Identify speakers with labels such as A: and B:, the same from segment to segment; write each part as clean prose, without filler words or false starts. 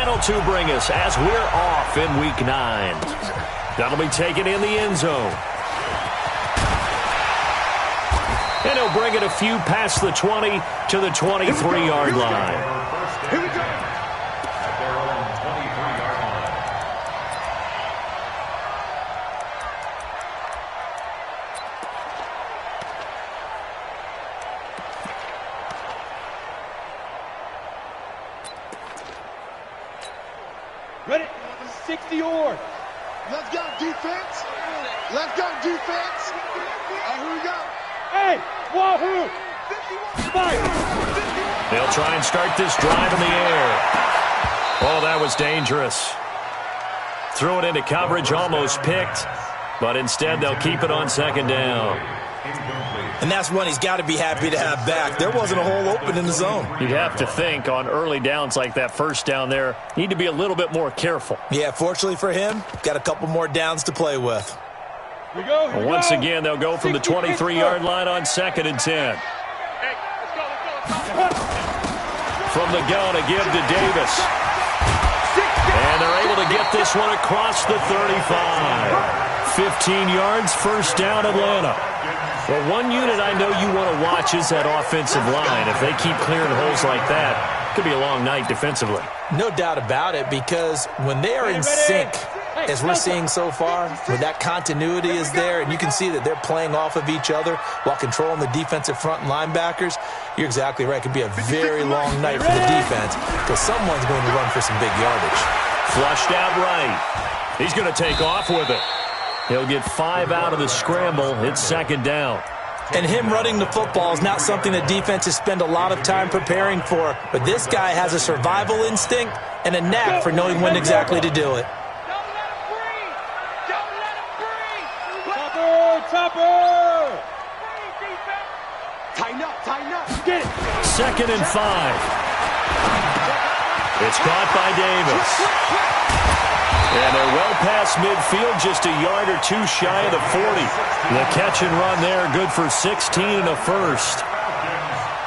A: that'll to bring us as we're off in Week 9. That'll be taken in the end zone. And he'll bring it a few past the 20 to the 23-yard line.
B: Here we go.
C: Ready? 60 yards.
B: Let's go, defense. Let's go, defense. Here we go.
C: Hey, wahoo! Spike.
A: They'll try and start this drive in the air. Oh, that was dangerous. Threw it into coverage, almost picked, but instead they'll keep it on second down.
D: And that's one he's got to be happy to have back. There wasn't a hole open in the zone.
A: You'd have to think on early downs like that first down there, need to be a little bit more careful.
D: Yeah, fortunately for him, got a couple more downs to play with.
C: Here we go.
A: Once again, they'll go from the 23-yard line on 2nd and 10. From the gun, a give to Davis. And they're able to get this one across the 35. 15 yards, first down, Atlanta. Well, one unit I know you want to watch is that offensive line. If they keep clearing holes like that, it could be a long night defensively.
D: No doubt about it, because when they are in sync, as we're seeing so far, when that continuity is there, and you can see that they're playing off of each other while controlling the defensive front and linebackers, you're exactly right. It could be a very long night for the defense because someone's going to run for some big yardage.
A: Flushed out right. He's going to take off with it. He'll get 5 out of the scramble. It's second down.
D: And him running the football is not something that defenses spend a lot of time preparing for. But this guy has a survival instinct and a knack for knowing when exactly to do it.
C: Chopper!
B: Tighten up, tighten up.
C: Get it.
A: 2nd and 5. It's caught by Davis. And they're well past midfield, just a yard or two shy of the 40. The catch and run there, good for 16 and a first.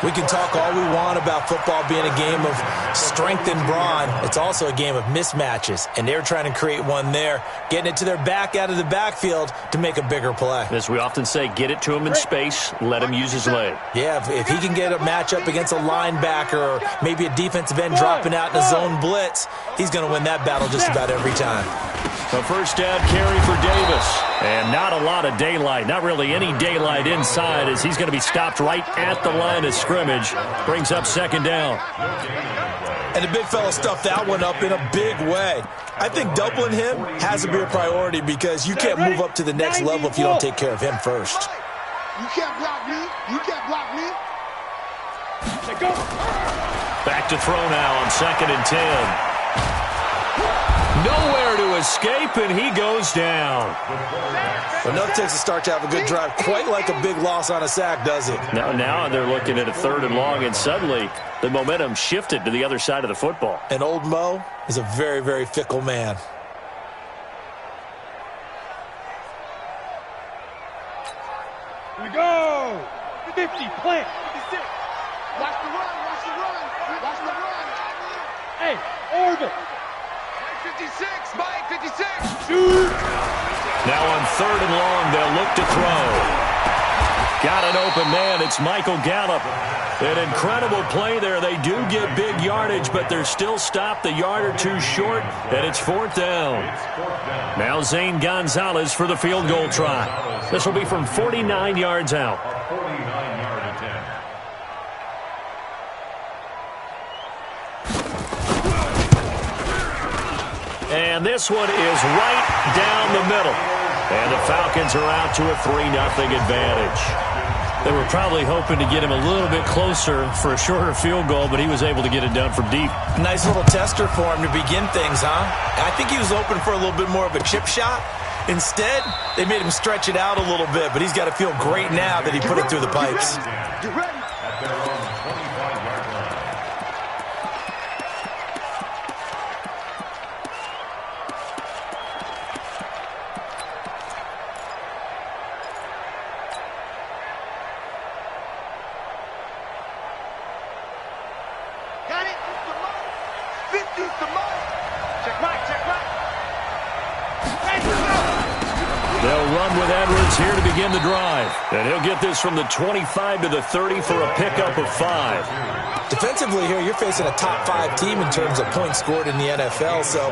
D: We can talk all we want about football being a game of strength and brawn. It's also a game of mismatches, and they're trying to create one there, getting it to their back out of the backfield to make a bigger play.
A: As we often say, get it to him in space, let him use his leg.
D: Yeah, if he can get a matchup against a linebacker or maybe a defensive end dropping out in a zone blitz, he's going to win that battle just about every time.
A: A first down carry for Davis. And not a lot of daylight, not really any daylight inside, as he's going to be stopped right at the line of scrimmage. Brings up second down.
D: And the big fella stuffed that one up in a big way. I think doubling him has to be a priority because you can't move up to the next level if you don't take care of him first.
B: You can't block me. You can't block me.
A: Back to throw now on 2nd and 10. Nowhere to escape, and he goes down.
D: Enough takes a start to have a good drive. Quite like a big loss on a sack, does it?
A: Now they're looking at a 3rd and long, and suddenly the momentum shifted to the other side of the football.
D: And old Mo is a very, very fickle man.
C: Here we go. 50, plant.
B: 56. Watch the run, watch the run. Watch the run.
C: Hey, orbit.
B: 56, Mike, 56.
C: Shoot.
A: Now on 3rd and long, they'll look to throw. Got an open man. It's Michael Gallup. An incredible play there. They do get big yardage, but they're still stopped a yard or two short, and it's 4th down. Now Zane Gonzalez for the field goal try. This will be from 49 yards out. And this one is right down the middle. And the Falcons are out to a 3-0 advantage. They were probably hoping to get him a little bit closer for a shorter field goal, but he was able to get it done from deep.
D: Nice little tester for him to begin things, huh? I think he was hoping for a little bit more of a chip shot. Instead, they made him stretch it out a little bit, but he's got to feel great now that he put it through the pipes.
B: Get ready. Got it. 50's the mark.
A: They'll run with Edwards here to begin the drive. And he'll get this from the 25 to the 30 for a pickup of 5.
D: Defensively here, you're facing a top 5 team in terms of points scored in the NFL. So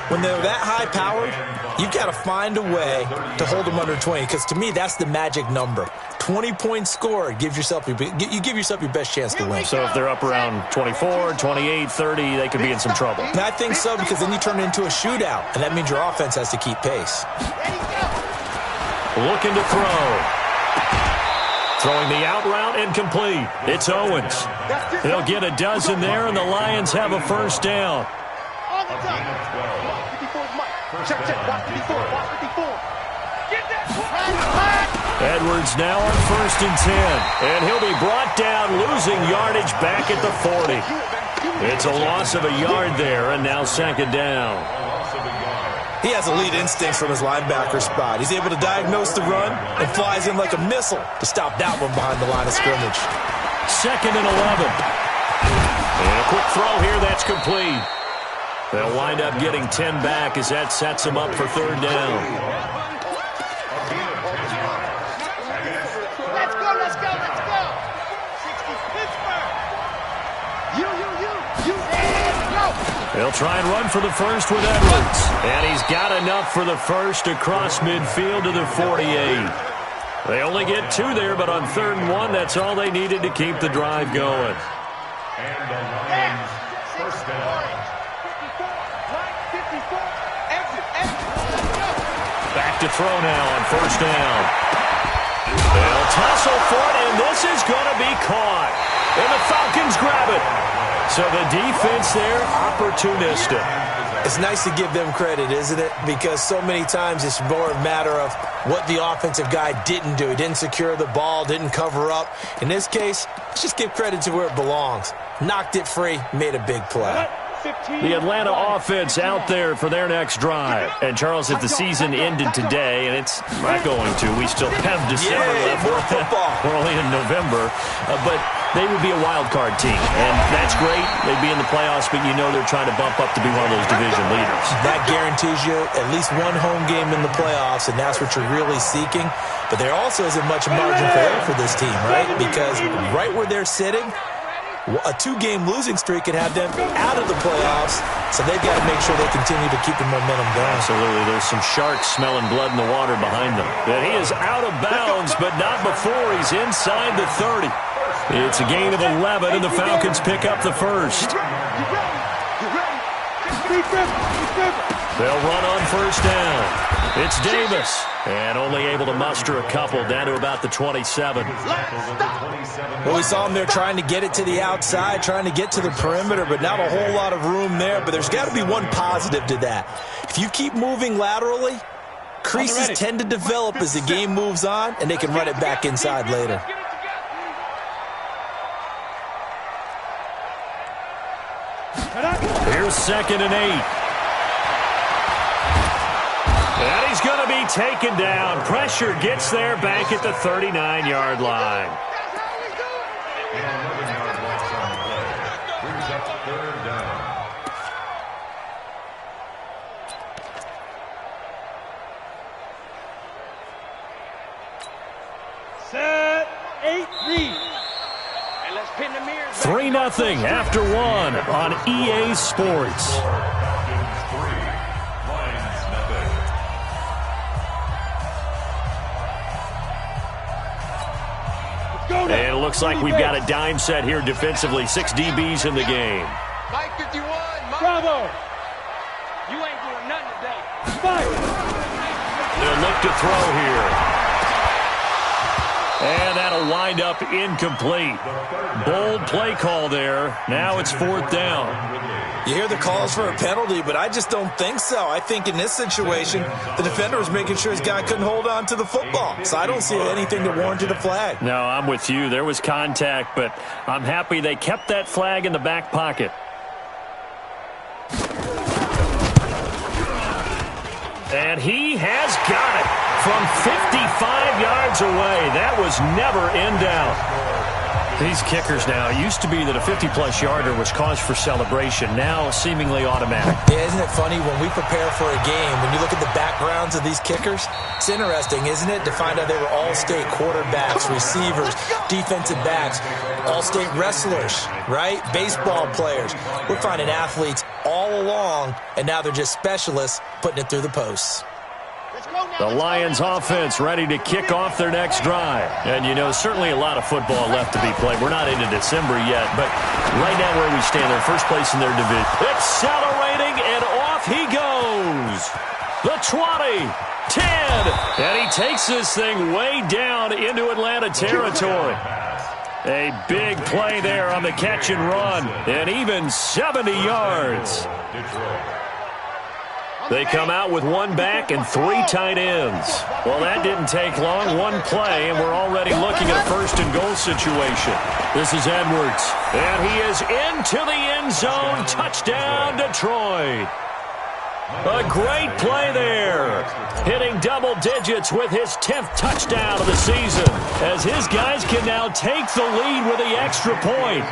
D: when they're that high-powered, you've got to find a way to hold them under 20. Because to me, that's the magic number. 20 points scored, you give yourself your best chance to win.
A: So if they're up around 24, 28, 30, they could be in some trouble.
D: And I think so, because then you turn it into a shootout, and that means your offense has to keep pace.
A: Looking to throw. Throwing the out route incomplete. It's Owens. They'll get a dozen there, and the Lions have a first down.
B: On the top. 54 is Mike. Check, watch 54, watch 54. Get that.
A: Edwards now on 1st and 10. And he'll be brought down, losing yardage back at the 40. It's a loss of a yard there, and now 2nd down.
D: He has elite instincts from his linebacker spot. He's able to diagnose the run and flies in like a missile to stop that one behind the line of scrimmage.
A: 2nd and 11. And a quick throw here, that's complete. They'll wind up getting 10 back as that sets them up for 3rd down.
B: Let's go. 60 Pittsburgh. You, and go.
A: They'll try and run for the first with Edwards. And he's got enough for the first across midfield to the 48. They only get 2 there, but on 3rd and 1, that's all they needed to keep the drive going.
B: And the Lions first down. 54. Exit.
A: Back to throw now on 1st down. They'll tussle for it, and this is going to be caught. And the Falcons grab it. So the defense there, opportunistic.
D: It's nice to give them credit, isn't it? Because so many times it's more a matter of what the offensive guy didn't do. He didn't secure the ball, didn't cover up. In this case, let's just give credit to where it belongs. Knocked it free, made a big play.
A: The Atlanta offense out there for their next drive. And, Charles, if the season ended today, and it's not going to, we still have December left.
D: More football.
A: We're only in November. But they would be a wild card team. And that's great. They'd be in the playoffs, but you know they're trying to bump up to be one of those division leaders.
D: That guarantees you at least one home game in the playoffs, and that's what you're really seeking. But there also isn't much margin for error for this team, right? Because right where they're sitting, a 2-game losing streak can have them out of the playoffs, so they've got to make sure they continue to keep the momentum going.
A: Absolutely. There's some sharks smelling blood in the water behind them. And he is out of bounds, but not before he's inside the 30. It's a gain of 11, and the Falcons pick up the first. They'll run on 1st down. It's Davis, and only able to muster a couple down to about the 27.
D: Well, we saw him there trying to get it to the outside, trying to get to the perimeter, but not a whole lot of room there. But there's got to be one positive to that. If you keep moving laterally, creases tend to develop as the game moves on, and they can run it back inside later.
A: Here's 2nd and 8. And he's going to be taken down. Pressure gets there back at the 39-yard line.
C: Set, 8-3.
A: 3-0 after 1 on EA Sports. And it looks like we've got a dime set here defensively. 6 DBs in the game.
B: Mike 51.
C: Bravo.
B: You ain't doing nothing today.
C: Fight.
A: They'll look to throw here. And that'll wind up incomplete. Bold play call there. Now it's 4th down.
D: You hear the calls for a penalty, but I just don't think so. I think in this situation, the defender was making sure his guy couldn't hold on to the football. So I don't see anything that warranted a flag.
A: No, I'm with you. There was contact, but I'm happy they kept that flag in the back pocket. And he has got it from 55 yards away. That was never in doubt. These kickers now, it used to be that a 50-plus yarder was cause for celebration. Now, seemingly automatic.
D: Yeah, isn't it funny when we prepare for a game, when you look at the backgrounds of these kickers, it's interesting, isn't it, to find out they were all-state quarterbacks, receivers, defensive backs, all-state wrestlers, right? Baseball players. We're finding athletes all along, and now they're just specialists putting it through the posts.
A: The Lions offense ready to kick off their next drive. And, you know, certainly a lot of football left to be played. We're not into December yet, but right now where we stand, they're first place in their division. Accelerating, and off he goes. The 20, 10, and he takes this thing way down into Atlanta territory. A big play there on the catch and run, and even 70 yards. They come out with one back and 3 tight ends. Well, that didn't take long. One play, and we're already looking at a first-and-goal situation. This is Edwards, and he is into the end zone. Touchdown, Detroit. A great play there. Hitting double digits with his 10th touchdown of the season, as his guys can now take the lead with the extra point.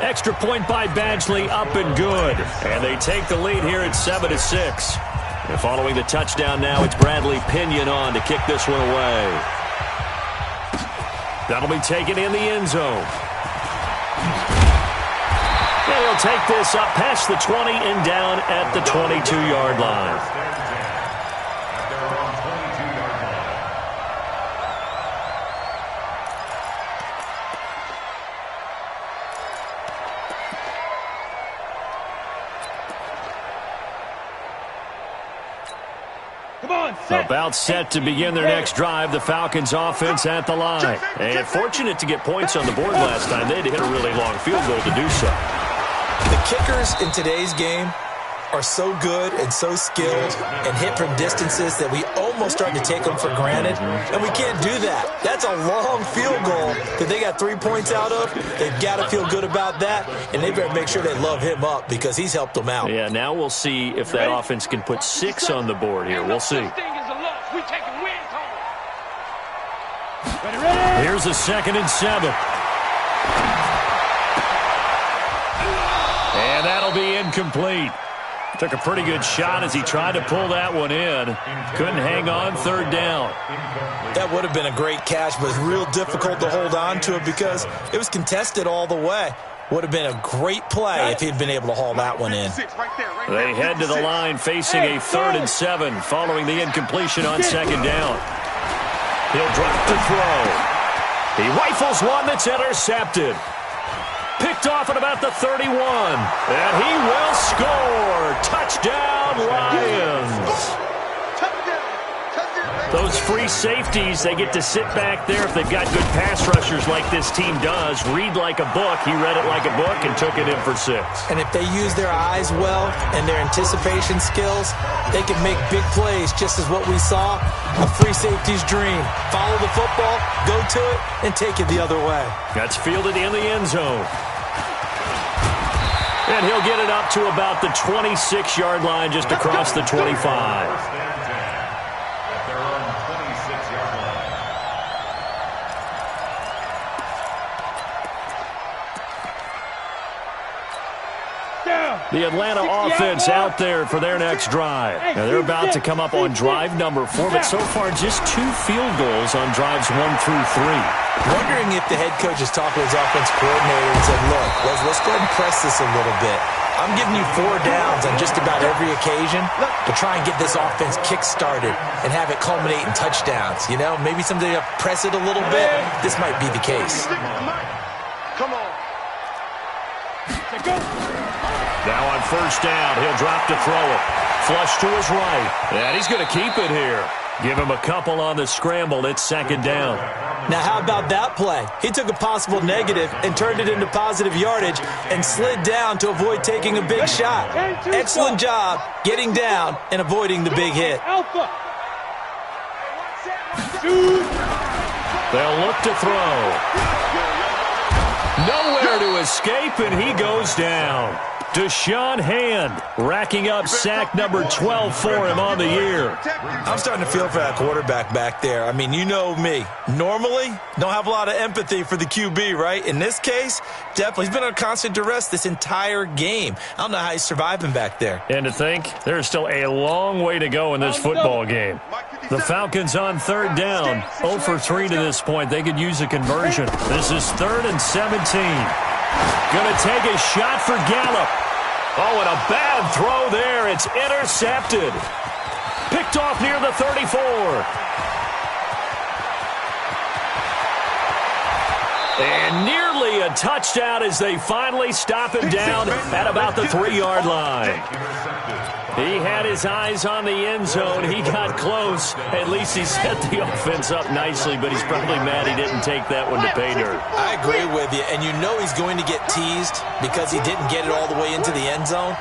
A: Extra point by Badgley, up and good. And they take the lead here at 7-6. And following the touchdown now, it's Bradley Pinion on to kick this one away. That'll be taken in the end zone. And he'll take this up past the 20 and down at the 22-yard line. About set to begin their next drive, the Falcons offense at the line. And fortunate to get points on the board last time. They had to hit a really long field goal to do so.
D: The kickers in today's game are so good and so skilled and hit from distances that we almost start to take them for granted, and we can't do that. That's a long field goal that they got 3 points out of. They've got to feel good about that, and they better make sure they love him up because he's helped them out.
A: Yeah, now we'll see if that offense can put 6 on the board here. We'll see. Here's a 2nd and 7. And that'll be incomplete. Took a pretty good shot as he tried to pull that one in. Couldn't hang on, 3rd down.
D: That would have been a great catch, but it's real difficult to hold on to it because it was contested all the way. Would have been a great play if he'd been able to haul that one in.
A: They head to the line facing a 3rd and 7 following the incompletion on 2nd down. He'll drop to throw. He rifles one that's intercepted. Picked off at about the 31. And he will score. Touchdown, Lions. Those free safeties, they get to sit back there if they've got good pass rushers like this team does. Read like a book. He read it like a book and took it in for 6.
D: And if they use their eyes well and their anticipation skills, they can make big plays, just as what we saw. A free safety's dream. Follow the football, go to it, and take it the other way.
A: That's fielded in the end zone. And he'll get it up to about the 26-yard line, just across the 25. The Atlanta offense out there for their next drive. Now they're about to come up on drive number 4, but so far just 2 field goals on drives 1 through 3.
D: Wondering if the head coach has talked to his offense coordinator and said, look, let's go ahead and press this a little bit. I'm giving you 4 downs on just about every occasion to try and get this offense kick-started and have it culminate in touchdowns. You know, maybe someday to press it a little bit. This might be the case.
B: Come on.
A: Now on 1st down, he'll drop to throw it. Flush to his right. And he's going to keep it here. Give him a couple on the scramble. It's 2nd down.
D: Now, how about that play? He took a possible negative and turned it into positive yardage and slid down to avoid taking a big shot. Excellent job getting down and avoiding the big hit.
A: They'll look to throw. Nowhere to escape, and he goes down. Deshaun Hand racking up sack number 12 for him on the year.
D: I'm starting to feel for that quarterback back there. I mean, you know me. Normally, don't have a lot of empathy for the QB, right? In this case, definitely. He's been under constant duress this entire game. I don't know how he's surviving back there.
A: And to think, there's still a long way to go in this football game. The Falcons on third down, 0 for 3 to this point. They could use a conversion. This is 3rd and 17. Going to take a shot for Gallup. Oh, and a bad throw there. It's intercepted. Picked off near the 34. And nearly a touchdown as they finally stop him down at about the 3-yard line. He had his eyes on the end zone. He got close. At least he set the offense up nicely, but he's probably mad he didn't take that one to pay dirt.
D: I agree with you, and you know he's going to get teased because he didn't get it all the way into the end zone.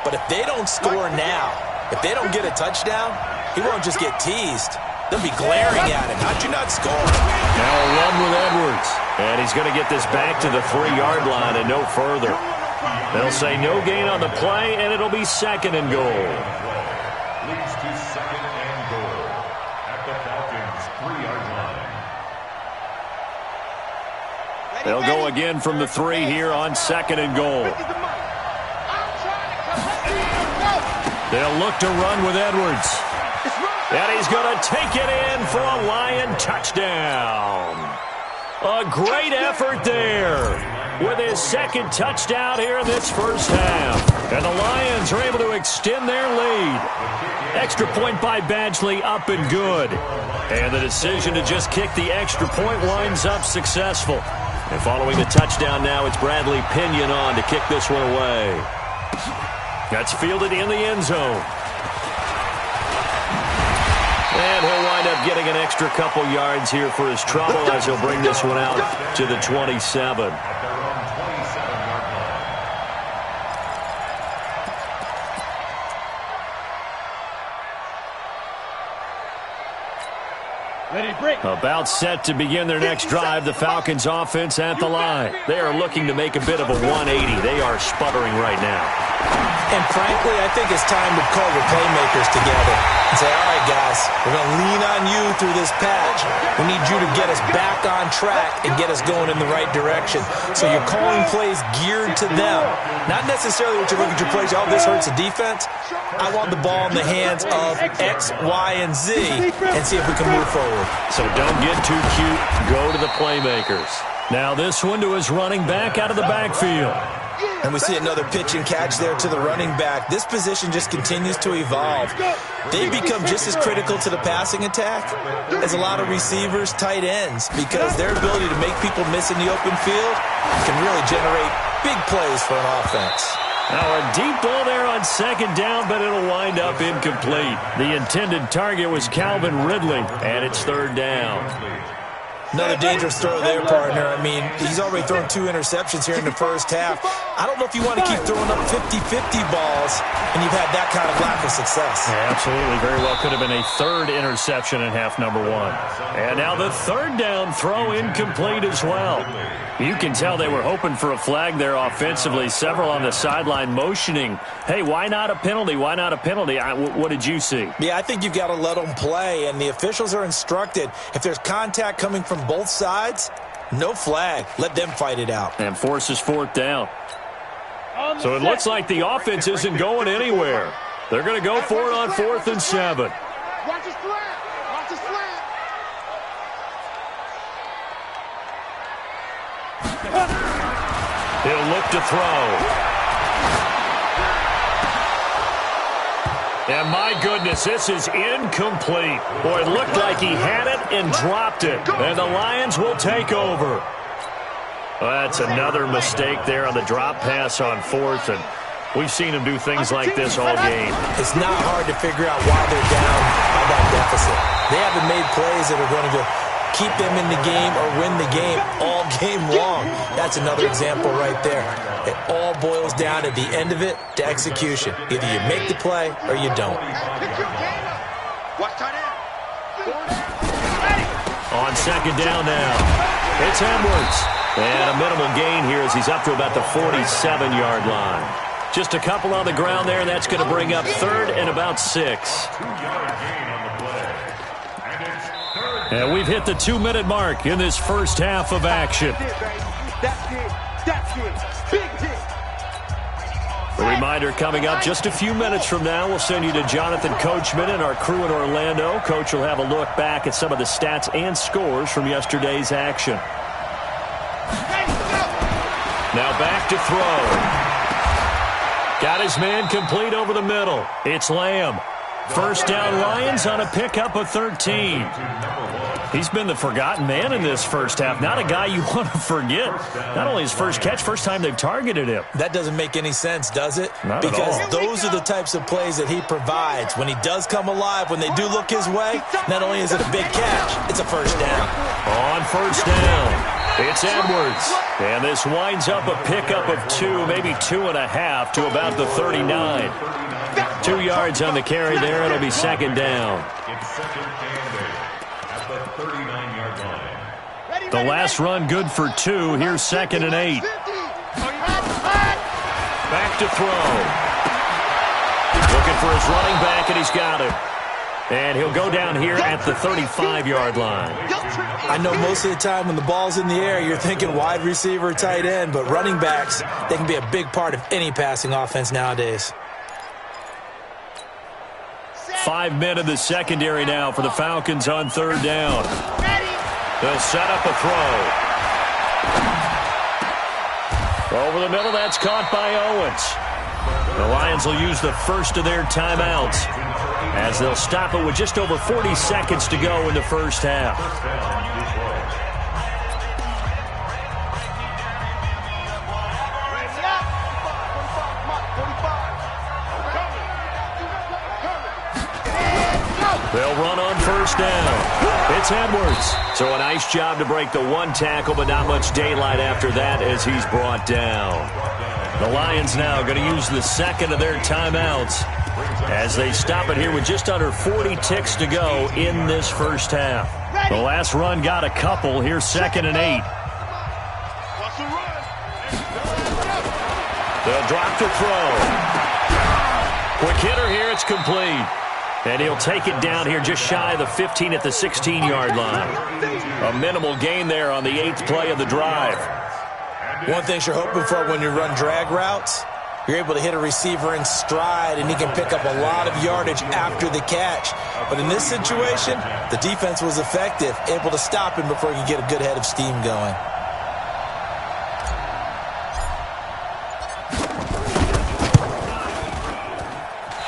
D: But if they don't score now, if they don't get a touchdown, he won't just get teased. They'll be glaring at him. How'd you not score?
A: Now a run with Edwards. And he's going to get this back to the 3-yard line and no further. They'll say no gain on the play, and it'll be 2nd and goal.
E: Leads to 2nd and goal at the Falcons' 3-yard line.
A: They'll go again from the 3 here on 2nd and goal. They'll look to run with Edwards. And he's going to take it in for a Lion touchdown. A great effort there with his 2nd touchdown here in this first half. And the Lions are able to extend their lead. Extra point by Badgley, up and good. And the decision to just kick the extra point winds up successful. And following the touchdown now, it's Bradley Pinion on to kick this one away. That's fielded in the end zone. And he'll wind up getting an extra couple yards here for his trouble as he'll bring this one out to the 27. About set to begin their next drive, the Falcons offense at the line. They are looking to make a bit of a 180. They are sputtering right now.
D: And frankly, I think it's time to call your playmakers together and say, all right, guys, we're going to lean on you through this patch. We need you to get us back on track and get us going in the right direction. So you're calling plays geared to them. Not necessarily what you look at your plays, oh, this hurts the defense. I want the ball in the hands of X, Y, and Z and see if we can move forward.
A: So don't get too cute. Go to the playmakers. Now this one to his running back out of the backfield.
D: And we see another pitch and catch there to the running back. This position just continues to evolve. They become just as critical to the passing attack as a lot of receivers, tight ends, because their ability to make people miss in the open field can really generate big plays for an offense.
A: Now a deep ball there on 2nd down, but it'll wind up incomplete. The intended target was Calvin Ridley, and it's 3rd down.
D: Another dangerous throw there, partner. I mean, he's already thrown 2 interceptions here in the first half. I don't know if you want to keep throwing up 50-50 balls and you've had that kind of lack of success.
A: Yeah, absolutely. Very well could have been a 3rd interception in half number 1. And now the 3rd down throw incomplete as well. You can tell they were hoping for a flag there offensively. Several on the sideline motioning, hey, why not a penalty? Why not a penalty? What did you see?
D: Yeah, I think you've got to let them play, and the officials are instructed. If there's contact coming from both sides, no flag. Let them fight it out.
A: And forces 4th down. So it looks like the offense isn't going anywhere. They're going to go for it on 4th and 7.
B: Watch his slant. Watch his slant.
A: He'll look to throw. And my goodness, this is incomplete. Boy, it looked like he had it and dropped it. And the Lions will take over. Well, that's another mistake there on the drop pass on 4th. And we've seen him do things like this all game.
D: It's not hard to figure out why they're down by that deficit. They haven't made plays that are going to keep them in the game or win the game all game long. That's another example right there. It all boils down at the end of it to execution. Either you make the play or you don't.
A: On 2nd down now, it's Edwards. And a minimal gain here as he's up to about the 47-yard line. Just a couple on the ground there, and that's going to bring up third and about 6. And we've hit the 2-minute mark in this first half of action. A reminder coming up just a few minutes from now, we'll send you to Jonathan Coachman and our crew in Orlando. Coach will have a look back at some of the stats and scores from yesterday's action. Now back to throw. Got his man complete over the middle. It's Lamb. First down Lions on a pickup of 13. He's been the forgotten man in this first half. Not a guy you want to forget. Not only his first catch, first time they've targeted him.
D: That doesn't make any sense, does it?
A: Not at all.
D: Because those are the types of plays that he provides. When he does come alive, when they do look his way, not only is it a big catch, it's a first down.
A: On first down, it's Edwards. And this winds up a pickup of 2, maybe 2.5 to about the 39. 2 yards on the carry there. It'll be second down.
E: It's second and 8 at the 39-yard line.
A: The last run good for 2. Here's second and 8. Back to throw. Looking for his running back, and he's got it. And he'll go down here at the 35-yard line.
D: I know most of the time when the ball's in the air, you're thinking wide receiver, tight end, but running backs, they can be a big part of any passing offense nowadays.
A: 5 men in the secondary now for the Falcons on third down. They'll set up a throw. Over the middle, that's caught by Owens. The Lions will use the first of their timeouts as they'll stop it with just over 40 seconds to go in the first half. They'll run on first down. It's Edwards. So a nice job to break the one tackle, but not much daylight after that as he's brought down. The Lions now going to use the second of their timeouts as they stop it here with just under 40 ticks to go in this first half. The last run got a couple. Here's second and 8. They'll drop to throw. Quick hitter here. It's complete. And he'll take it down here just shy of the 15 at the 16-yard line. A minimal gain there on the 8th play of the drive.
D: One thing you're hoping for when you run drag routes, you're able to hit a receiver in stride, and he can pick up a lot of yardage after the catch. But in this situation, the defense was effective, able to stop him before he could get a good head of steam going.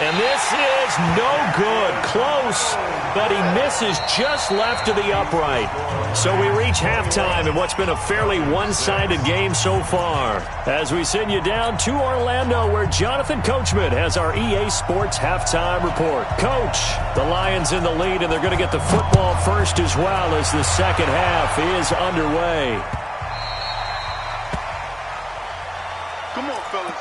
A: And this is no good. Close, but he misses just left of the upright. So we reach halftime in what's been a fairly one-sided game so far. As we send you down to Orlando, where Jonathan Coachman has our EA Sports halftime report. Coach, the Lions in the lead, and they're going to get the football first as well as the second half is underway.
B: Come on, fellas.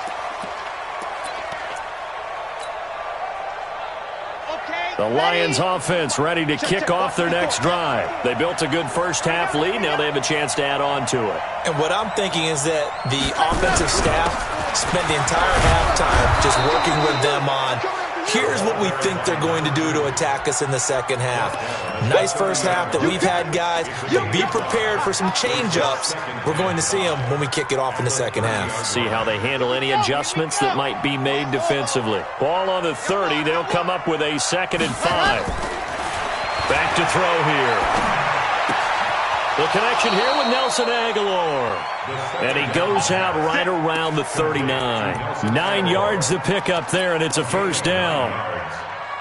A: The Lions offense ready to kick off their next drive. They built a good first half lead. Now they have a chance to add on to it.
D: And what I'm thinking is that the offensive staff spent the entire halftime just working with them on, here's what we think they're going to do to attack us in the second half. Nice first half that we've had, guys, but be prepared for some change-ups. We're going to see them when we kick it off in the second half.
A: See how they handle any adjustments that might be made defensively. Ball on the 30. They'll come up with a 2nd and 5. Back to throw here. The connection here with Nelson Aguilar. And he goes out right around the 39. 9 yards to pick up there, and it's a first down.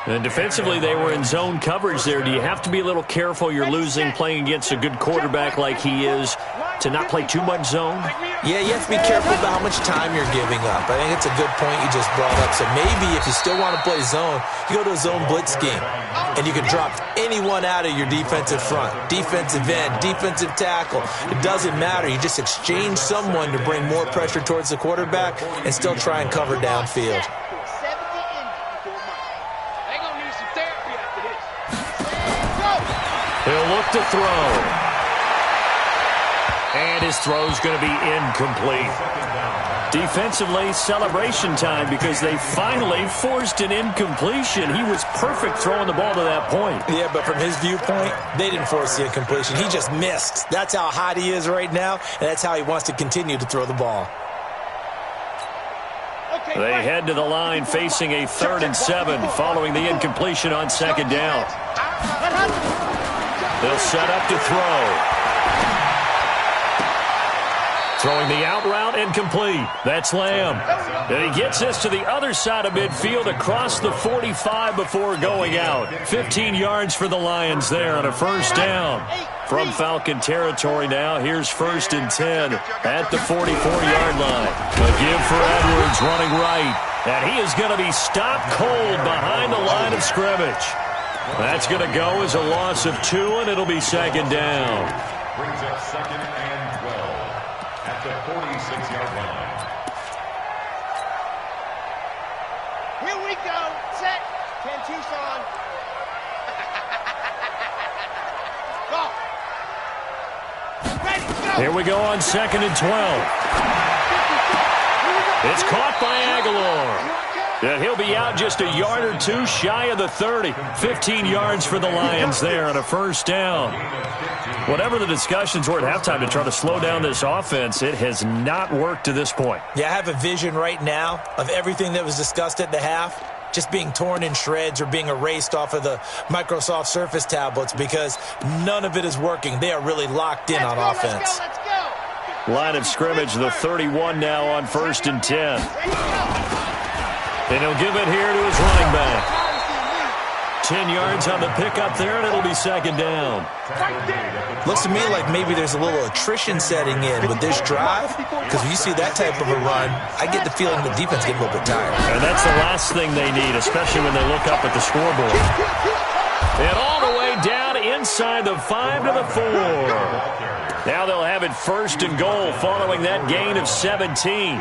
A: And defensively, they were in zone coverage there. Do you have to be a little careful? You're losing playing against a good quarterback like he is to not play too much zone?
D: Yeah, you have to be careful about how much time you're giving up. I think it's a good point you just brought up. So maybe if you still want to play zone, you go to a zone blitz scheme. And you can drop anyone out of your defensive front. Defensive end, defensive tackle. It doesn't matter. You just exchange someone to bring more pressure towards the quarterback and still try and cover downfield.
A: He'll look to throw. And his throw's going to be incomplete. Defensively, celebration time because they finally forced an incompletion. He was perfect throwing the ball to that point.
D: Yeah, but from his viewpoint, they didn't force the incompletion. He just missed. That's how hot he is right now, and that's how he wants to continue to throw the ball.
A: They head to the line facing a 3rd and 7 following the incompletion on 2nd down. They'll set up to throw. Throwing the out route incomplete. That's Lamb. And he gets this to the other side of midfield across the 45 before going out. 15 yards for the Lions there on a 1st down. From Falcon territory now, here's 1st and 10 at the 44-yard line. A give for Edwards running right. And he is going to be stopped cold behind the line of scrimmage. That's going to go as a loss of 2, and it'll be 2nd down.
E: Brings up 2nd and 12 at the 46-yard line.
B: Here we go. Set. 10 Tucson. Go. Ready, go.
A: Here we go on 2nd and 12. It's caught by Aguilar. And he'll be out just a yard or 2 shy of the 30. 15 yards for the Lions there on a 1st down. Whatever the discussions were at halftime to try to slow down this offense, it has not worked to this point.
D: Yeah, I have a vision right now of everything that was discussed at the half just being torn in shreds or being erased off of the Microsoft Surface tablets because none of it is working. They are really locked in on offense.
B: Let's go.
A: Line of scrimmage, the 31 now on 1st and 10. And he'll give it here to his running back. 10 yards on the pickup there, and it'll be 2nd down.
D: Looks to me like maybe there's a little attrition setting in with this drive, because when you see that type of a run, I get the feeling the defense getting a little bit tired.
A: And that's the last thing they need, especially when they look up at the scoreboard. And all the way down inside the 5 to the 4. Now they'll have it 1st and goal following that gain of 17.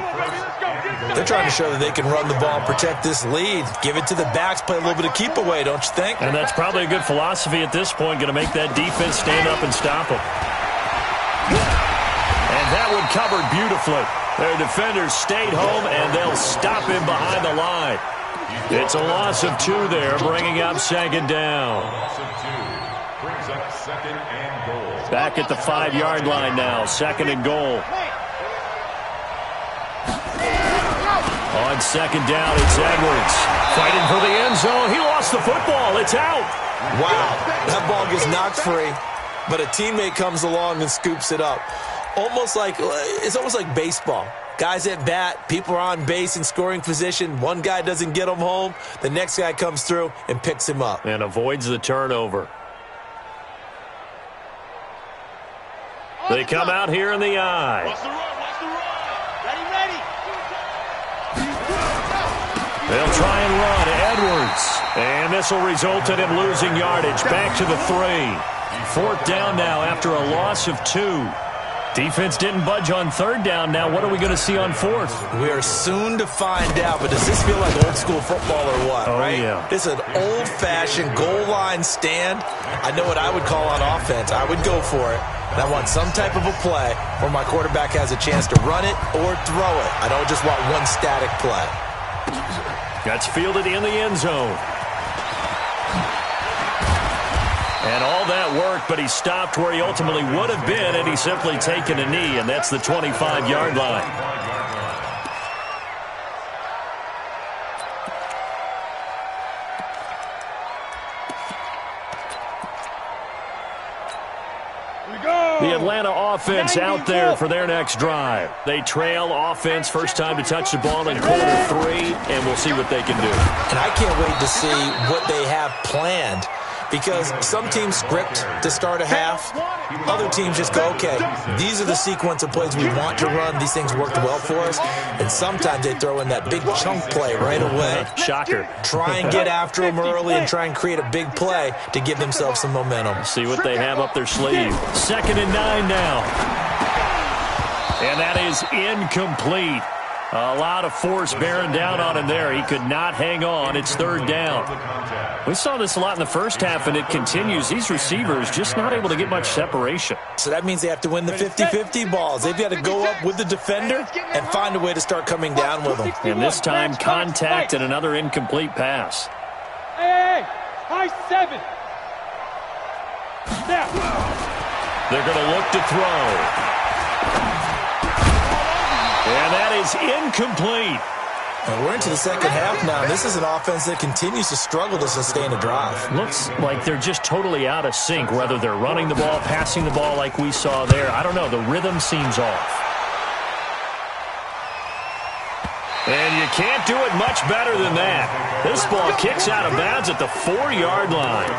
D: They're trying to show that they can run the ball, protect this lead, give it to the backs, play a little bit of keep away, don't you think?
A: And that's probably a good philosophy at this point, going to make that defense stand up and stop them. And that one covered beautifully. Their defenders stayed home, and they'll stop him behind the line. It's a loss of 2 there, bringing up 2nd down.
E: Loss of 2 brings up 2nd and goal.
A: Back at the 5-yard line now, 2nd and goal. On 2nd down, it's Edwards. Fighting for the end zone. He lost the football. It's out.
D: Wow, that ball gets knocked free, but a teammate comes along and scoops it up. It's almost like baseball. Guys at bat, people are on base in scoring position. One guy doesn't get him home. The next guy comes through and picks him up.
A: And avoids the turnover. They come out here in the eye.
B: Ready.
A: They'll try and run. Edwards. And this will result in him losing yardage. Back to the 3. 4th down now after a loss of 2. Defense didn't budge on 3rd down. Now what are we going to see on 4th?
D: We are soon to find out, but does this feel like old school football or what, right?
A: Yeah.
D: This is an old-fashioned goal line stand. I know what I would call on offense. I would go for it. And I want some type of a play where my quarterback has a chance to run it or throw it. I don't just want one static play.
A: That's fielded in the end zone. And all that work, but he stopped where he ultimately would have been, and he's simply taken a knee, and that's the 25-yard line. The Atlanta offense out there for their next drive. They trail offense, first time to touch the ball in quarter 3, and we'll see what they can do.
D: And I can't wait to see what they have planned, because some teams script to start a half. Other teams just go, okay, these are the sequence of plays we want to run. These things worked well for us. And sometimes they throw in that big chunk play right away.
A: Shocker.
D: Try and get after them early and try and create a big play to give themselves some momentum.
A: See what they have up their sleeve. 2nd and 9 now. And that is incomplete. A lot of force bearing down on him there. He could not hang on. It's third down. We saw this a lot in the first half, and it continues. These receivers just not able to get much separation.
D: So that means they have to win the 50-50 balls. They've got to go up with the defender and find a way to start coming down with them.
A: And this time, contact and another incomplete pass.
C: Hey, high 7. Now.
A: They're going to look to throw. And that is incomplete.
D: And we're into the second half now. This is an offense that continues to struggle to sustain a drive.
A: Looks like they're just totally out of sync, whether they're running the ball, passing the ball like we saw there. I don't know. The rhythm seems off. And you can't do it much better than that. This ball kicks out of bounds at the 4-yard line.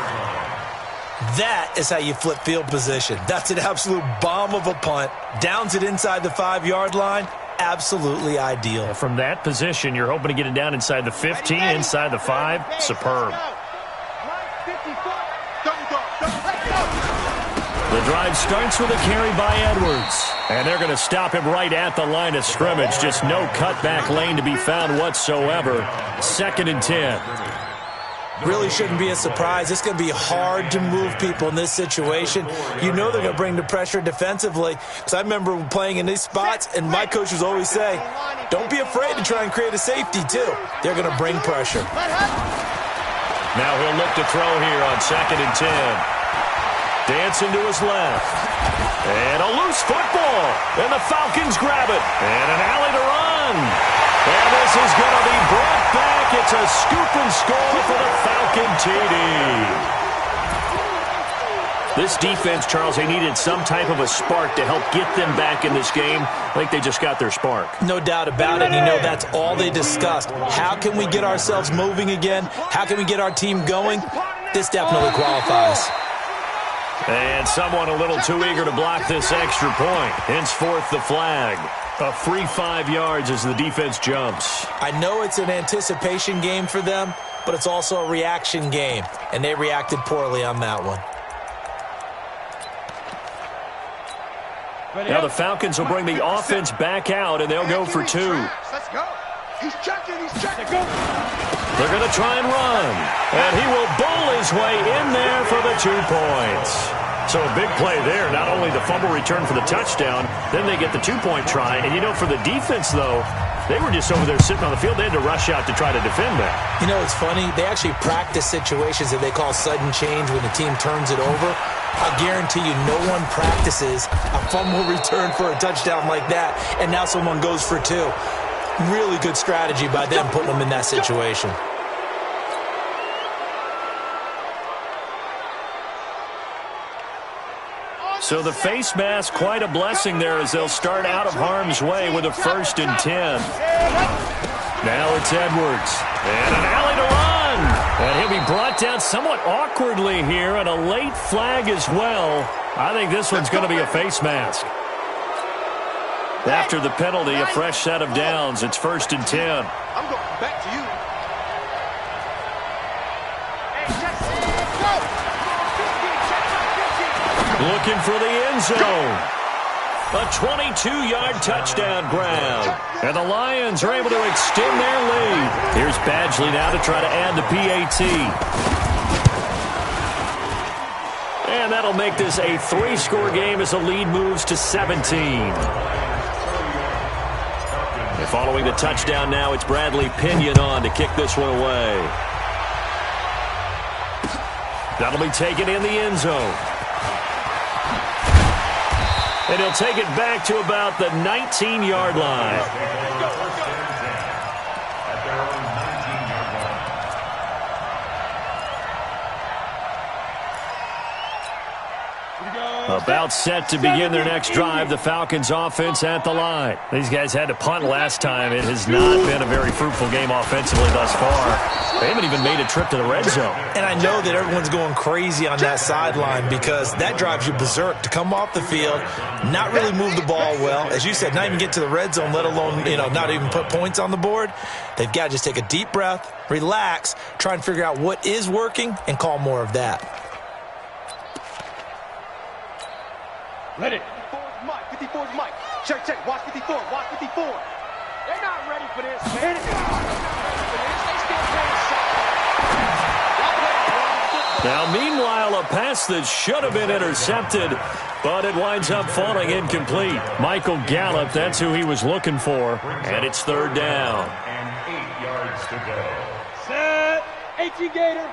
D: That is how you flip field position. That's an absolute bomb of a punt. Downs it inside the 5-yard line. Absolutely ideal.
A: From that position, you're hoping to get it down inside the 15, inside the 5. Superb. The drive starts with a carry by Edwards. And they're going to stop him right at the line of scrimmage. Just no cutback lane to be found whatsoever. 2nd and 10.
D: Really shouldn't be a surprise. It's going to be hard to move people in this situation. You know they're going to bring the pressure defensively. Because I remember playing in these spots, and my coach was always say, don't be afraid to try and create a safety, too. They're going to bring pressure.
A: Now he'll look to throw here on 2nd and 10. Dancing to his left. And a loose football. And the Falcons grab it. And an alley to run. And this is going to be brought back. It's a scoop and score for the Falcon TD. This defense, Charles, they needed some type of a spark to help get them back in this game. I think they just got their spark.
D: No doubt about it. You know, that's all they discussed. How can we get ourselves moving again? How can we get our team going? This definitely qualifies.
A: And someone a little too eager to block this extra point. Henceforth, the flag. A free 5 yards as the defense jumps.
D: I know it's an anticipation game for them, but it's also a reaction game, and they reacted poorly on that one.
A: Now the Falcons will bring the offense back out, and they'll go for 2.
B: Let's go. He's checking.
A: They're going to try and run. And he will bowl his way in there for the 2 points. So a big play there. Not only the fumble return for the touchdown, then they get the 2-point try. And, you know, for the defense, though, they were just over there sitting on the field. They had to rush out to try to defend that.
D: You know, it's funny. They actually practice situations that they call sudden change when the team turns it over. I guarantee you no one practices a fumble return for a touchdown like that, and now someone goes for 2. Really good strategy by them putting them in that situation.
A: So the face mask, quite a blessing there as they'll start out of harm's way with a 1st and 10. Now it's Edwards. And an alley to run. And he'll be brought down somewhat awkwardly here, and a late flag as well. I think this one's going to be a face mask. After the penalty, a fresh set of downs. It's 1st and 10.
B: I'm going back to you.
A: Looking for the end zone. A 22-yard touchdown grab. And the Lions are able to extend their lead. Here's Badgley now to try to add the PAT. And that'll make this a 3-score game as the lead moves to 17. And following the touchdown now, it's Bradley Pinion on to kick this one away. That'll be taken in the end zone. And he'll take it back to about the 19-yard line. About set to begin their next drive, the Falcons offense at the line. These guys had to punt last time. It has not been a very fruitful game offensively thus far. They haven't even made a trip to the red zone.
D: And I know that everyone's going crazy on that sideline because that drives you berserk to come off the field, not really move the ball well. As you said, not even get to the red zone, let alone, not even put points on the board. They've got to just take a deep breath, relax, try and figure out what is working, and call more of that.
C: Let it.
B: 54's Mike. Check. Watch 54. They're not ready for this, man. They're not ready for this. They still playing soccer.
A: Now, meanwhile, a pass that should have been intercepted, but it winds up falling incomplete. Michael Gallup, that's who he was looking for, and it's third down.
E: And 8 yards to go.
C: Set. 18 Gator.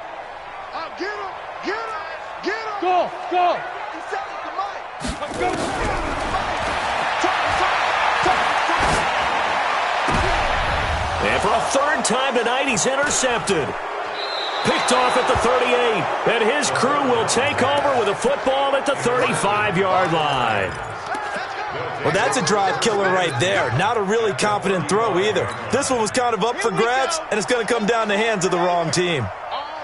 B: Get him. Get him. Get him.
C: Go. Go.
B: He said it to Mike.
C: Go.
A: And for a third time tonight, he's intercepted. Picked off at the 38, and his crew will take over with a football at the 35-yard line.
D: Well, that's a drive killer right there. Not a really confident throw either. This one was kind of up for grabs, and it's going to come down the hands of the wrong team.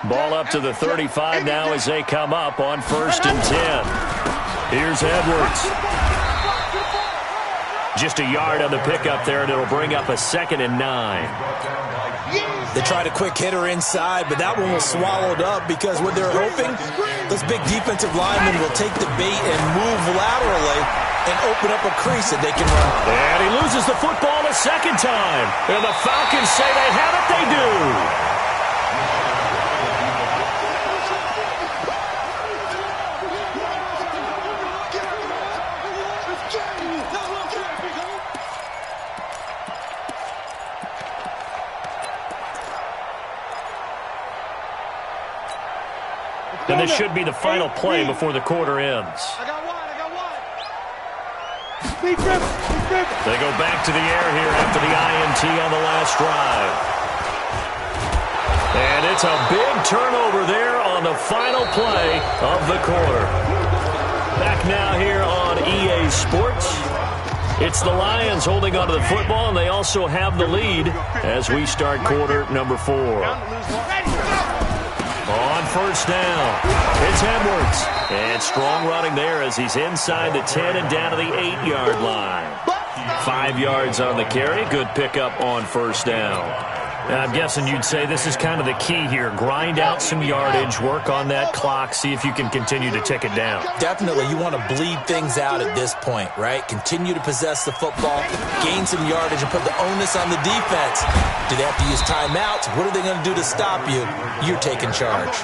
A: Ball up to the 35 now as they come up on 1st and 10. Here's Edwards. Just a yard on the pickup there, and it'll bring up a 2nd and 9.
D: They tried a quick hitter inside, but that one was swallowed up because what they're hoping, this big defensive lineman will take the bait and move laterally and open up a crease that they can run.
A: And he loses the football a second time. And the Falcons say they have it, they do. And this should be the final play before the quarter ends.
B: I got one.
C: Speed dribble.
A: They go back to the air here after the INT on the last drive. And it's a big turnover there on the final play of the quarter. Back now here on EA Sports. It's the Lions holding onto the football, and they also have the lead as we start quarter number 4. On 1st down, it's Edwards. And strong running there as he's inside the 10 and down to the 8-yard line. 5 yards on the carry. Good pickup on 1st down. Now, I'm guessing you'd say this is kind of the key here. Grind out some yardage, work on that clock, see if you can continue to tick it down.
D: Definitely, you want to bleed things out at this point, right? Continue to possess the football, gain some yardage, and put the onus on the defense. Do they have to use timeouts? What are they going to do to stop you? You're taking charge.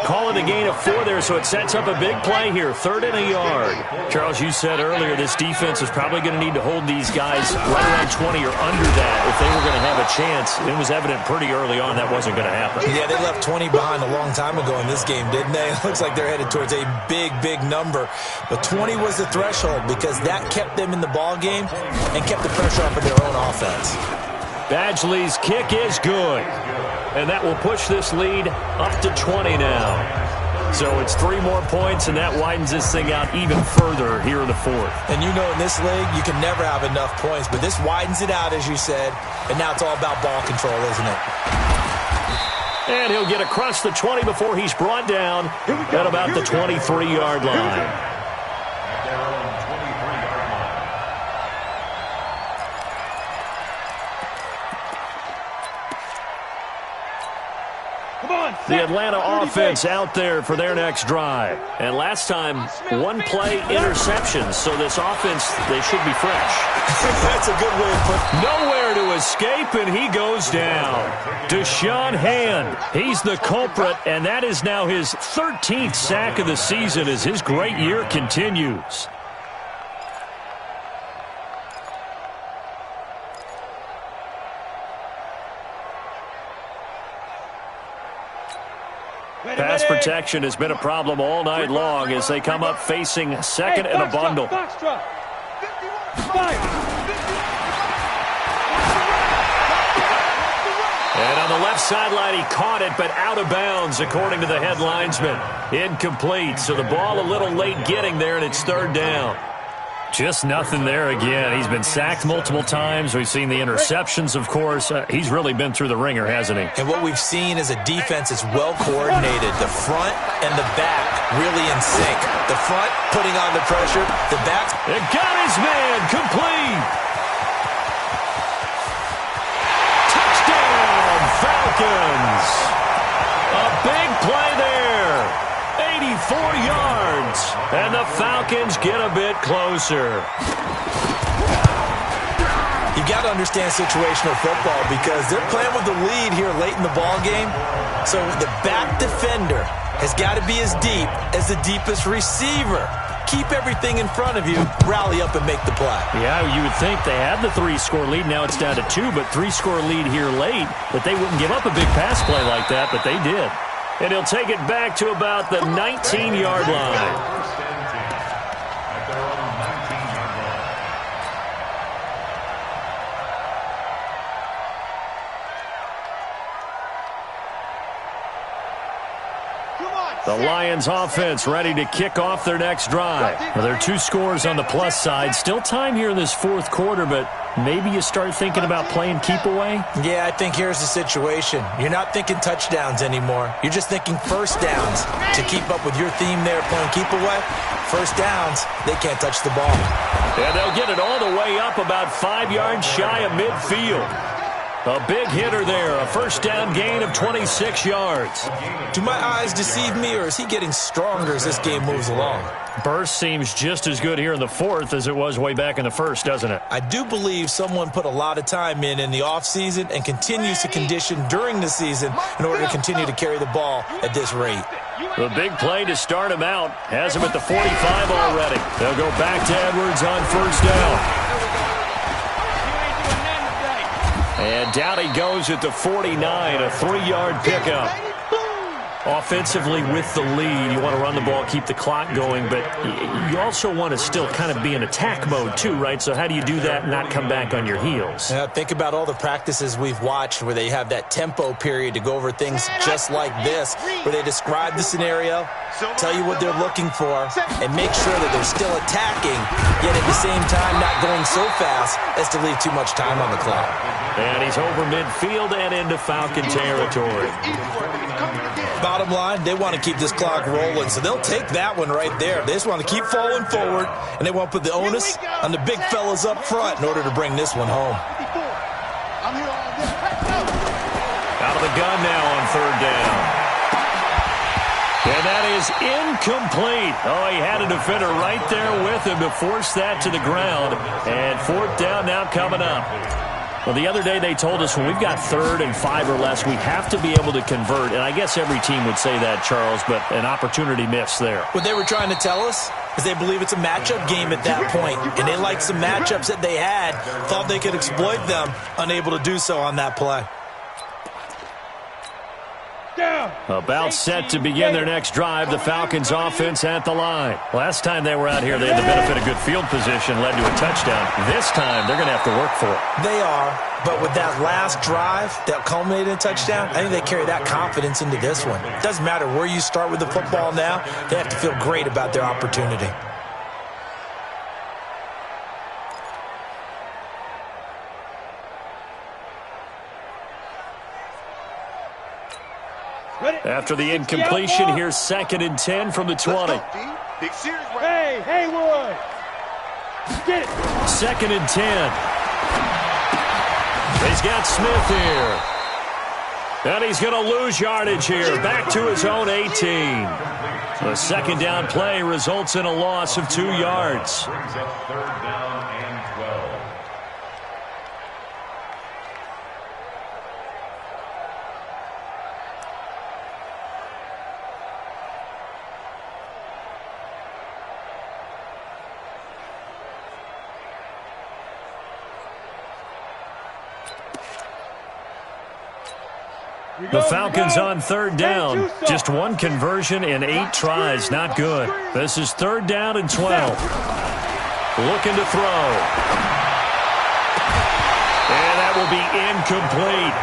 A: Call it a gain of 4 there, so it sets up a big play here. 3rd and a yard. Charles, you said earlier this defense is probably going to need to hold these guys right around 20 or under that if they were going to have a chance. It was evident pretty early on that wasn't going to happen.
D: Yeah, they left 20 behind a long time ago in this game, didn't they? It looks like they're headed towards a big, big number. But 20 was the threshold because that kept them in the ball game and kept the pressure off of their own offense.
A: Badgley's kick is good. And that will push this lead up to 20 now. So it's 3 more points, and that widens this thing out even further here in the 4th.
D: And you know in this league, you can never have enough points, but this widens it out, as you said, and now it's all about ball control, isn't it?
A: And he'll get across the 20 before he's brought down at about the 23-yard line. The Atlanta offense out there for their next drive. And last time, 1 play interceptions. So this offense, they should be fresh.
D: That's a good way of putting it.
A: Nowhere to escape, and he goes down. Deshaun Hand, he's the culprit, and that is now his 13th sack of the season as his great year continues. Pass protection has been a problem all night long as they come up facing 2nd and a bundle. And on the left sideline, he caught it, but out of bounds, according to the head linesman. Incomplete, so the ball a little late getting there, and it's 3rd down. Just nothing there again. He's been sacked multiple times. We've seen the interceptions, of course. He's really been through the ringer, hasn't he?
D: And what we've seen is a defense that's well coordinated. The front and the back really in sync. The front putting on the pressure. The back.
A: It got his man complete. Touchdown, Falcons. A big play there. 84 yards, and the Falcons get a bit closer.
D: You've got to understand situational football because they're playing with the lead here late in the ball game. So the back defender has got to be as deep as the deepest receiver. Keep everything in front of you, rally up and make the play.
A: Yeah, you would think they had the 3-score lead. Now it's down to 2, but 3-score lead here late, that they wouldn't give up a big pass play like that, but they did. And he'll take it back to about the 19-yard line. The Lions offense ready to kick off their next drive. Well, there are 2 scores on the plus side. Still time here in this fourth quarter, but maybe you start thinking about playing keep away?
D: Yeah, I think here's the situation. You're not thinking touchdowns anymore. You're just thinking first downs. To keep up with your theme there, playing keep away, first downs, they can't touch the ball.
A: And they'll get it all the way up about 5 yards shy of midfield. A big hitter there, a first down gain of 26 yards.
D: Do my eyes deceive me, or is he getting stronger as this game moves along?
A: Burst seems just as good here in the fourth as it was way back in the first, doesn't it?
D: I do believe someone put a lot of time in the offseason and continues to condition during the season in order to continue to carry the ball at this rate.
A: The big play to start him out has him at the 45 already. They'll go back to Edwards on first down. And down he goes at the 49, a 3-yard pickup. Offensively with the lead, you want to run the ball, keep the clock going, but you also want to still kind of be in attack mode too, right? So how do you do that and not come back on your heels?
D: Yeah, think about all the practices we've watched where they have that tempo period to go over things just like this, where they describe the scenario, tell you what they're looking for, and make sure that they're still attacking, yet at the same time not going so fast as to leave too much time on the clock.
A: And he's over midfield and into Falcon territory.
D: Bottom line, they want to keep this clock rolling, so they'll take that one right there. They just want to keep falling forward, and they want to put the onus on the big fellas up front in order to bring this one home.
A: Out of the gun now on third down. And that is incomplete. Oh, he had a defender right there with him to force that to the ground. And fourth down now coming up. Well, the other day they told us when we've got 3rd and 5 or less, we have to be able to convert. And I guess every team would say that, Charles, but an opportunity missed there.
D: What they were trying to tell us is they believe it's a matchup game at that point. And they liked some matchups that they had, thought they could exploit them, unable to do so on that play.
A: About set to begin their next drive, the Falcons offense at the line. Last time they were out here, they had the benefit of good field position, led to a touchdown. This time, they're going to have to work for it.
D: They are, but with that last drive that culminated in a touchdown, I think they carry that confidence into this one. It doesn't matter where you start with the football now, they have to feel great about their opportunity.
A: After the incompletion, here's 2nd and 10 from the 20.
C: Hey, Haywood! Get it!
A: 2nd and 10. He's got Smith here. And he's going to lose yardage here. Back to his own 18. The second down play results in a loss of 2 yards.
E: Brings up 3rd down and 12.
A: The Falcons on 3rd down. Just 1 conversion in 8 tries. Not good. This is 3rd down and 12. Looking to throw. And that will be incomplete.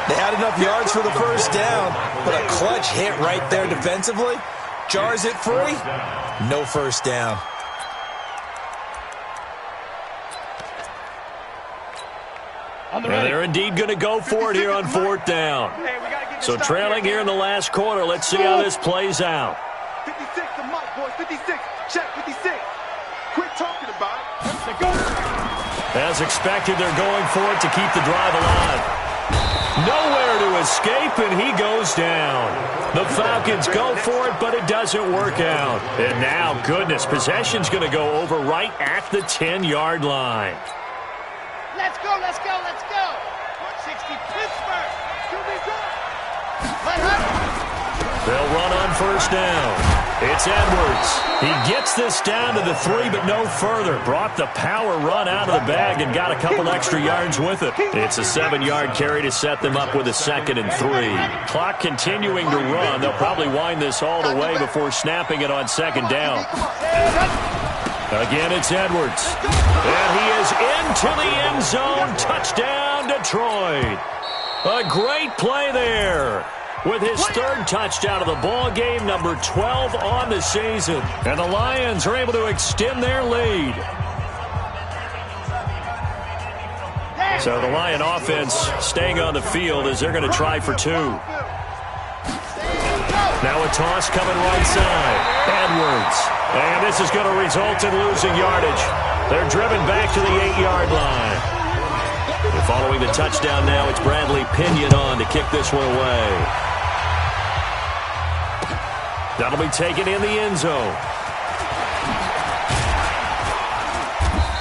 D: They had enough yards for the first down, but a clutch hit right there defensively. Jars it free. No first down.
A: And they're indeed going to go for it here on 4th down. So trailing here in the last quarter. Let's see how this plays out.
B: 56 to Mike, boys. 56. Check 56. Quit talking about it.
A: As expected, they're going for it to keep the drive alive. Nowhere to escape, and he goes down. The Falcons go for it, but it doesn't work out. And now, goodness, possession's going to go over right at the 10-yard line.
B: Let's go.
A: They'll run on first down. It's Edwards. He gets this down to the 3, but no further. Brought the power run out of the bag and got a couple extra yards with it. It's a 7-yard carry to set them up with a 2nd and 3. Clock continuing to run. They'll probably wind this all the way before snapping it on 2nd down. Again, it's Edwards. And he is into the end zone. Touchdown, Detroit. A great play there. With his 3rd touchdown of the ball game, number 12 on the season. And the Lions are able to extend their lead. So the Lion offense staying on the field as they're going to try for 2. Now a toss coming right side. Edwards. And this is going to result in losing yardage. They're driven back to the 8-yard line. And following the touchdown now, it's Bradley Pinion on to kick this one away. That'll be taken in the end zone.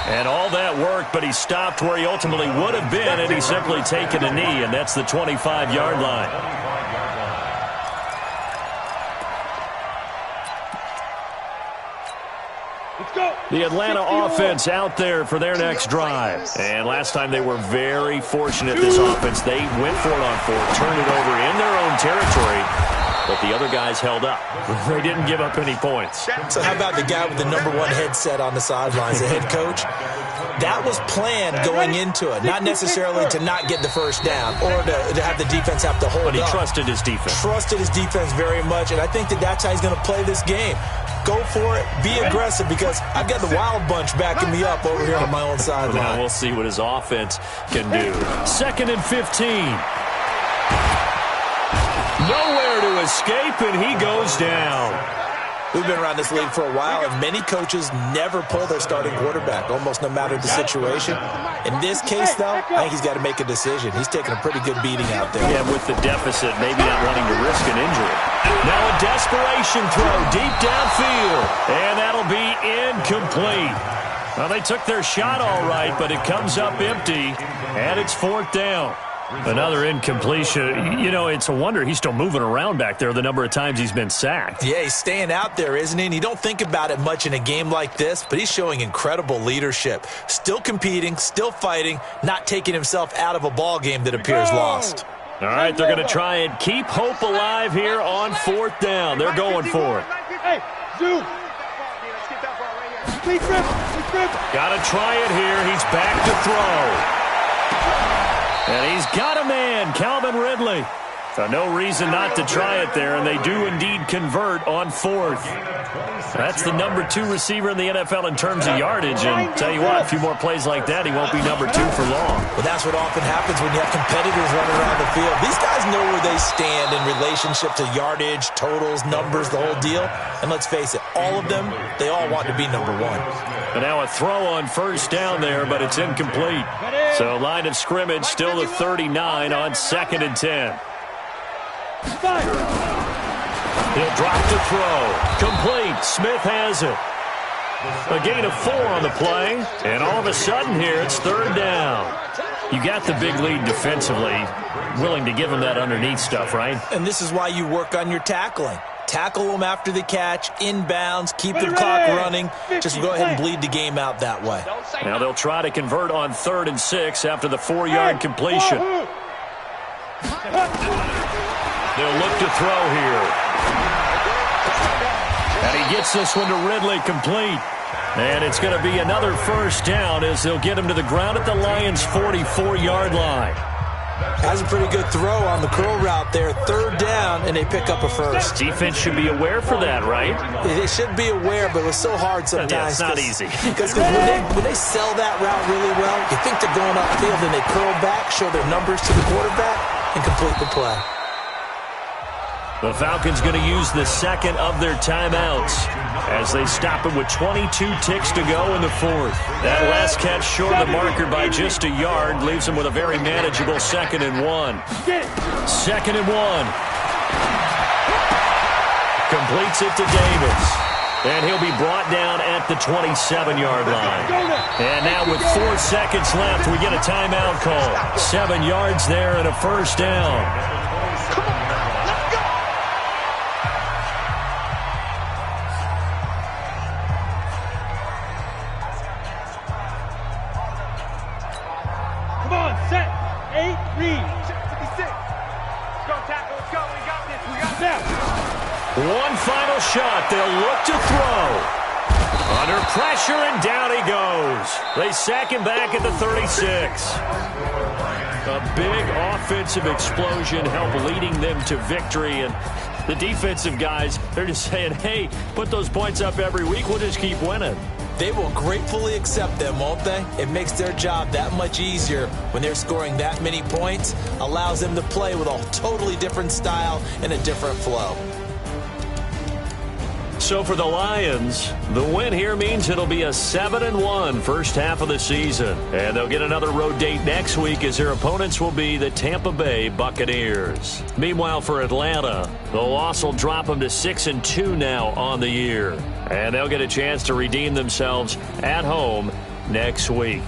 A: And all that work, but he stopped where he ultimately would have been, and he's simply taken a knee, and that's the 25-yard line. The Atlanta offense out there for their next drive. And last time they were very fortunate, this offense. They went for it on 4th, turned it over in their own territory, but the other guys held up. They didn't give up any points.
D: So how about the guy with the number 1 headset on the sidelines, the head coach? That was planned going into it, not necessarily to not get the first down or to have the defense have to hold up.
A: But he trusted his defense.
D: Trusted his defense very much, and I think that's how he's going to play this game. Go for it. Be aggressive, because I've got the wild bunch backing me up over here on my own sideline.
A: Now we'll see what his offense can do. 2nd and 15. Nowhere to escape, and he goes down.
D: We've been around this league for a while, and many coaches never pull their starting quarterback, almost no matter the situation. In this case, though, I think he's got to make a decision. He's taking a pretty good beating out there.
A: Yeah, with the deficit, maybe not wanting to risk an injury. Now a desperation throw deep downfield, and that'll be incomplete. Well, they took their shot all right, but it comes up empty, and it's 4th down. Another incompletion. You know, it's a wonder he's still moving around back there the number of times he's been sacked.
D: Yeah, he's staying out there, isn't he? And you don't think about it much in a game like this, but he's showing incredible leadership. Still competing, still fighting, not taking himself out of a ball game that appears lost.
A: All right, they're going to try and keep hope alive here on 4th down. They're going for it.
C: Hey, Zoo.
A: Got to try it here. He's back to throw. And he's got a man, Calvin Ridley. So no reason not to try it there, and they do indeed convert on 4th. That's the number 2 receiver in the NFL in terms of yardage, and tell you what, a few more plays like that, he won't be number 2 for long.
D: Well, that's what often happens when you have competitors running around the field. These guys know where they stand in relationship to yardage, totals, numbers, the whole deal. And let's face it, all of them, they all want to be number 1.
A: And now a throw on first down there, but it's incomplete. So line of scrimmage still the 39 on 2nd and 10. He'll drop the throw. Complete. Smith has it. A gain of 4 on the play. And all of a sudden here, it's 3rd down. You got the big lead defensively. Willing to give him that underneath stuff, right?
D: And this is why you work on your tackling. Tackle them after the catch, inbounds, keep the clock running. Just go ahead and bleed the game out that way.
A: Now they'll try to convert on 3rd and 6 after the 4-yard completion. They'll look to throw here. And he gets this one to Ridley complete. And it's going to be another first down as they'll get him to the ground at the Lions' 44-yard line.
D: That's a pretty good throw on the curl route there. 3rd down, and they pick up a first.
A: Defense should be aware for that, right?
D: They should be aware, but it's so hard sometimes.
A: Yeah, it's not easy.
D: Because when they sell that route really well, you think they're going upfield, and they curl back, show their numbers to the quarterback, and complete the play.
A: The Falcons going to use the 2nd of their timeouts as they stop it with 22 ticks to go in the 4th. That last catch short of the marker by just a yard leaves them with a very manageable 2nd and 1. 2nd and 1. Completes it to Davis. And he'll be brought down at the 27-yard line. And now with 4 seconds left, we get a timeout call. 7 yards there and a first down. One final shot. They'll look to throw. Under pressure, and down he goes. They sack him back at the 36. A big offensive explosion helped leading them to victory. And the defensive guys, they're just saying, hey, put those points up every week. We'll just keep winning.
D: They will gratefully accept them, won't they? It makes their job that much easier when they're scoring that many points. Allows them to play with a totally different style and a different flow.
A: So for the Lions, the win here means it'll be a 7-1 first half of the season. And they'll get another road date next week as their opponents will be the Tampa Bay Buccaneers. Meanwhile, for Atlanta, the loss will drop them to 6-2 now on the year. And they'll get a chance to redeem themselves at home next week.